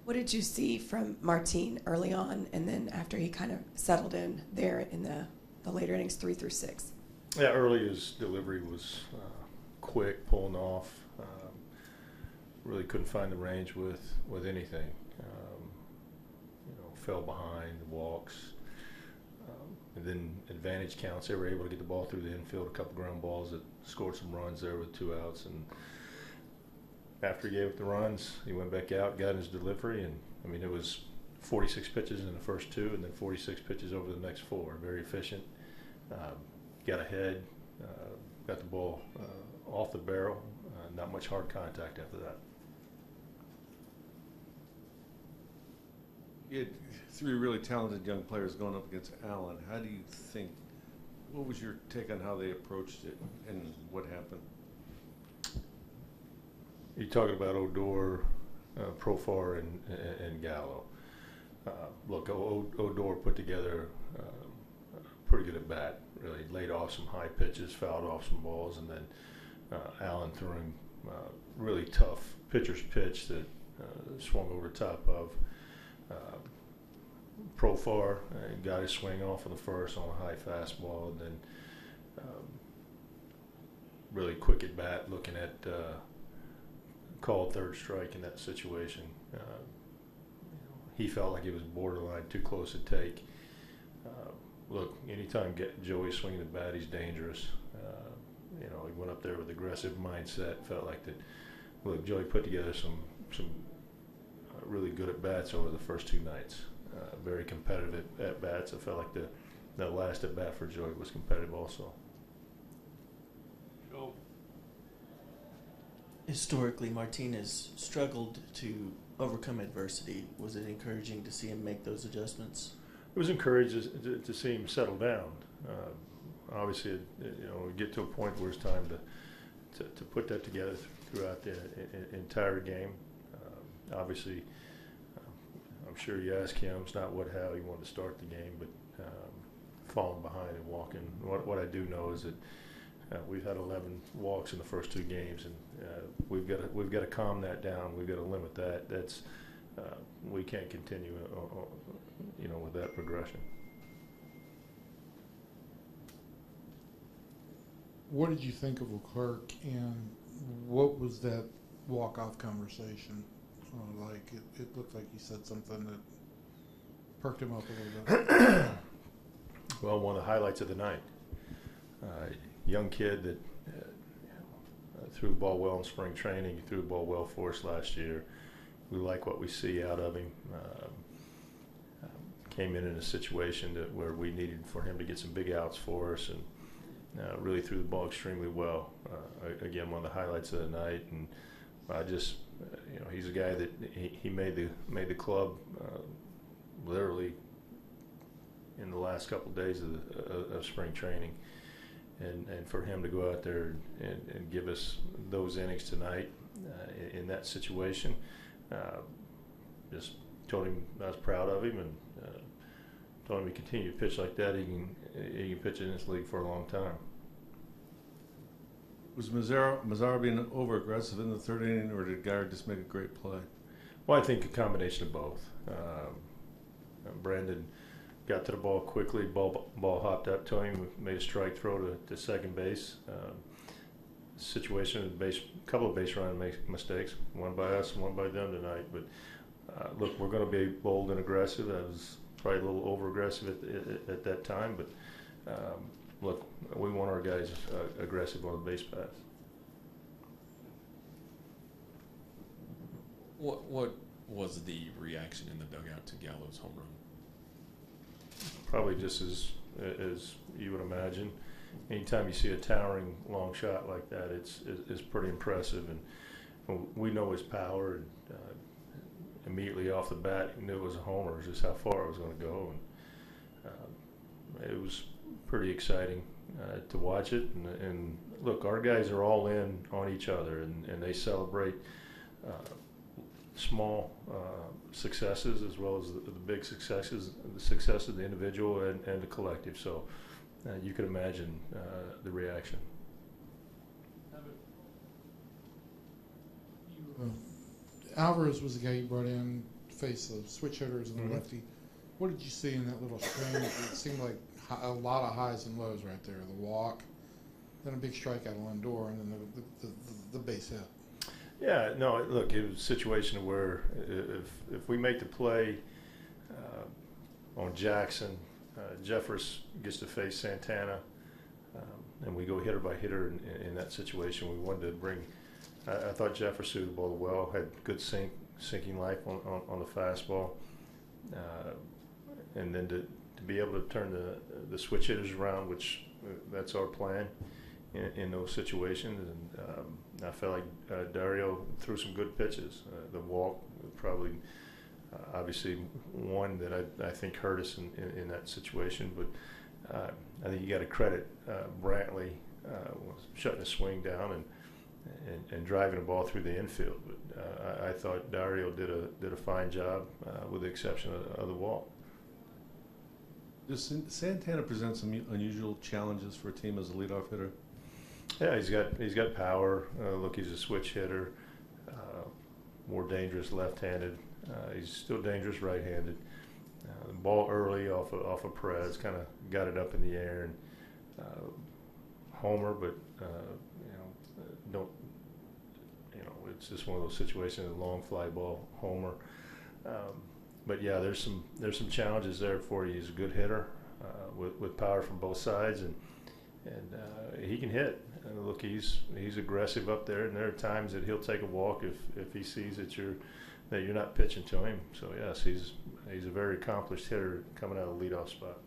What did you see from Martin early on, and then after he kind of settled in there in the later innings, 3 through 6? Yeah, early his delivery was quick, pulling off. Really couldn't find the range with anything. Fell behind, walks. And then advantage counts, they were able to get the ball through the infield, a couple ground balls that scored some runs there with 2 outs. And after he gave up the runs, he went back out, got his delivery, and it was 46 pitches in the first 2 and then 46 pitches over the next 4. Very efficient. Got ahead, got the ball off the barrel, not much hard contact after that. You had 3 really talented young players going up against Allen. How do you think, what was your take on how they approached it and what happened? You're talking about Odor, Profar, and Gallo. Look, Odor put together pretty good at bat. Really laid off some high pitches, fouled off some balls, and then Allen threw him really tough pitcher's pitch that swung over the top of Profar. Got his swing off on the first on a high fastball, and then really quick at bat, looking at called third strike in that situation. He felt like he was borderline too close to take. Look, anytime Joey swinging the bat, he's dangerous. He went up there with aggressive mindset. Felt like that. Look, Joey put together some really good at bats over the first 2 nights. Very competitive at bats. I felt like the last at bat for Joey was competitive also. Historically, Martinez struggled to overcome adversity. Was it encouraging to see him make those adjustments? It was encouraging to see him settle down. Obviously, we get to a point where it's time to put that together throughout the entire game. Obviously, I'm sure you ask him, it's not how he wanted to start the game, but falling behind and walking. What I do know is that we've had 11 walks in the first 2 games, and we've got to calm that down. We've got to limit that. That's we can't continue, with that progression. What did you think of Leclerc, and what was that walk-off conversation like? It looked like he said something that perked him up a little bit. Well, one of the highlights of the night. Young kid that threw the ball well in spring training. He threw the ball well for us last year. We like what we see out of him. Came in a situation where we needed for him to get some big outs for us, and really threw the ball extremely well. Again, one of the highlights of the night, and I just, he's a guy that he made the club literally in the last couple of days of spring training. And for him to go out there and give us those innings tonight in that situation, just told him I was proud of him, and told him he continue to pitch like that. He can pitch in this league for a long time. Was Mazzara being over aggressive in the 3rd inning, or did Guy just make a great play? Well, I think a combination of both. Brandon got to the ball quickly. Ball hopped up to him. Made a strike throw to second base. Situation, a couple of base running mistakes. One by us, one by them tonight. But look, we're going to be bold and aggressive. I was probably a little over aggressive at that time. But look, we want our guys aggressive on the base paths. What was the reaction in the dugout to Gallo's home run? Probably just as you would imagine. Anytime you see a towering long shot like that, it's pretty impressive, and we know his power. And immediately off the bat, he knew it was a homer, just how far it was going to go, and it was pretty exciting to watch it. And look, our guys are all in on each other, and they celebrate small successes as well as the big successes, the success of the individual and the collective. So you can imagine the reaction. Alvarez was the guy you brought in, face the switch hitters and Mhm. the lefty. What did you see in that little string? It seemed like a lot of highs and lows right there. The walk, then a big strikeout on Lindor, and then the base hit. Yeah, no, look, it was a situation where if we make the play on Jackson, Jeffers gets to face Santana, and we go hitter by hitter in that situation. We wanted to bring. I thought Jeffers threw the ball well, had good sinking life on the fastball, and then to be able to turn the switch hitters around, which that's our plan in those situations. And I felt like Dario threw some good pitches. The walk probably, obviously, one that I think hurt us in that situation. But I think you got to credit Brantley shutting the swing down and driving the ball through the infield. But I thought Dario did a fine job, with the exception of the walk. Does Santana present some unusual challenges for a team as a leadoff hitter? Yeah, he's got power. Look, he's a switch hitter, more dangerous left-handed. He's still dangerous right-handed. The ball early off of Perez kind of got it up in the air and homer, but don't. It's just one of those situations. A long fly ball homer. But yeah, there's some challenges there for you. He's a good hitter with power from both sides, and he can hit. And look, he's aggressive up there, and there are times that he'll take a walk if he sees that you're not pitching to him. So yes, he's a very accomplished hitter coming out of the leadoff spot.